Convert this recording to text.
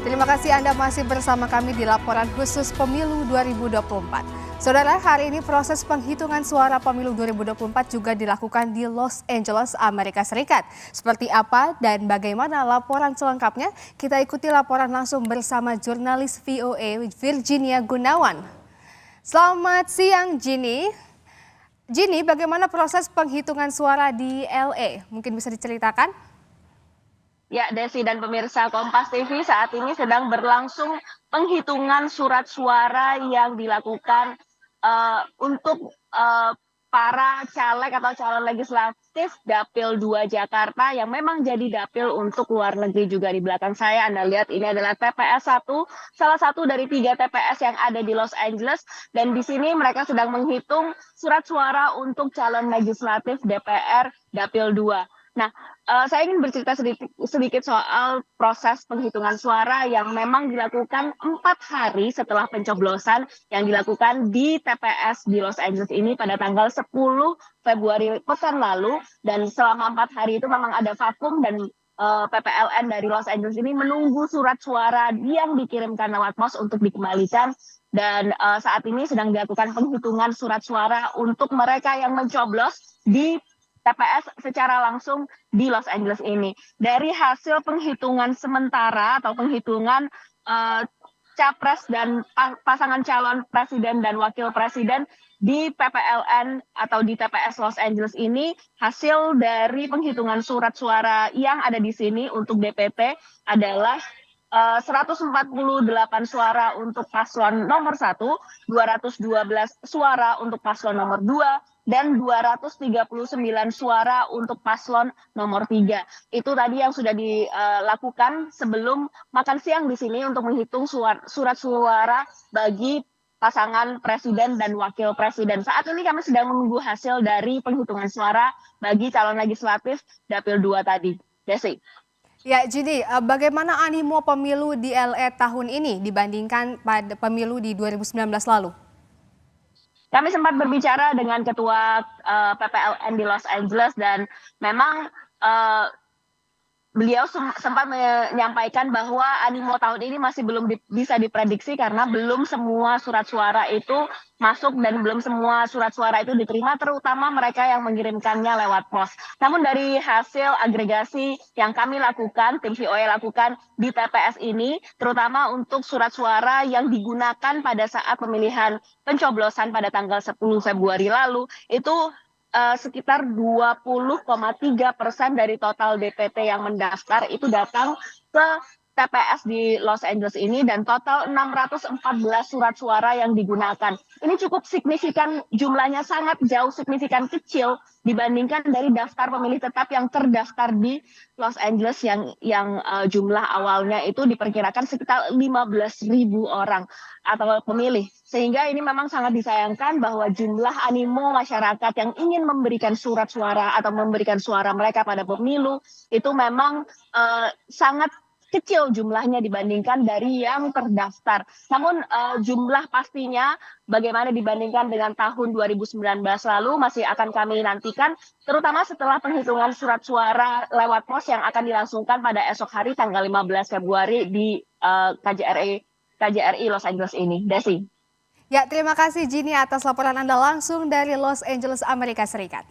Terima kasih Anda masih bersama kami di laporan khusus Pemilu 2024. Saudara, hari ini proses penghitungan suara Pemilu 2024 juga dilakukan di Los Angeles, Amerika Serikat. Seperti apa dan bagaimana laporan selengkapnya? Kita ikuti laporan langsung bersama jurnalis VOA Virginia Gunawan. Selamat siang, Ginny. Ginny, bagaimana proses penghitungan suara di LA? Mungkin bisa diceritakan? Ya, Desi dan pemirsa Kompas TV, saat ini sedang berlangsung penghitungan surat suara yang dilakukan untuk para caleg atau calon legislatif Dapil 2 Jakarta yang memang jadi dapil untuk luar negeri juga. Di belakang saya Anda lihat ini adalah TPS 1, salah satu dari 3 TPS yang ada di Los Angeles, dan di sini mereka sedang menghitung surat suara untuk calon legislatif DPR Dapil 2. Nah, saya ingin bercerita sedikit soal proses penghitungan suara yang memang dilakukan 4 hari setelah pencoblosan yang dilakukan di TPS di Los Angeles ini pada tanggal 10 Februari pekan lalu. Dan selama 4 hari itu memang ada vakum dan PPLN dari Los Angeles ini menunggu surat suara yang dikirimkan lewat pos untuk dikembalikan. Dan saat ini sedang dilakukan penghitungan surat suara untuk mereka yang mencoblos di TPS secara langsung di Los Angeles ini. Dari hasil penghitungan sementara atau penghitungan capres dan pasangan calon presiden dan wakil presiden di PPLN atau di TPS Los Angeles ini, hasil dari penghitungan surat suara yang ada di sini untuk DPT adalah 148 suara untuk paslon nomor 1, 212 suara untuk paslon nomor 2, dan 239 suara untuk paslon nomor 3. Itu tadi yang sudah dilakukan sebelum makan siang di sini untuk menghitung surat suara bagi pasangan presiden dan wakil presiden. Saat ini kami sedang menunggu hasil dari penghitungan suara bagi calon legislatif Dapil 2 tadi. Desi. Ya, Ginny, bagaimana animo pemilu di LA tahun ini dibandingkan pada pemilu di 2019 lalu? Kami sempat berbicara dengan ketua PPLN di Los Angeles dan memang beliau sempat menyampaikan bahwa animo tahun ini masih belum bisa diprediksi karena belum semua surat suara itu masuk dan belum semua surat suara itu diterima, terutama mereka yang mengirimkannya lewat pos. Namun dari hasil agregasi yang kami lakukan, tim VOA lakukan di TPS ini, terutama untuk surat suara yang digunakan pada saat pemilihan pencoblosan pada tanggal 10 Februari lalu, itu sekitar 20,3% dari total DPT yang mendaftar itu datang ke TPS di Los Angeles ini, dan total 614 surat suara yang digunakan. Ini cukup signifikan, jumlahnya sangat jauh signifikan kecil dibandingkan dari daftar pemilih tetap yang terdaftar di Los Angeles yang jumlah awalnya itu diperkirakan sekitar 15.000 orang atau pemilih. Sehingga ini memang sangat disayangkan bahwa jumlah animo masyarakat yang ingin memberikan surat suara atau memberikan suara mereka pada pemilu itu memang sangat kecil jumlahnya dibandingkan dari yang terdaftar. Namun jumlah pastinya bagaimana dibandingkan dengan tahun 2019 lalu masih akan kami nantikan, terutama setelah penghitungan surat suara lewat pos yang akan dilangsungkan pada esok hari tanggal 15 Februari di KJRI Los Angeles ini. Desi. Ya, terima kasih Ginny atas laporan Anda langsung dari Los Angeles, Amerika Serikat.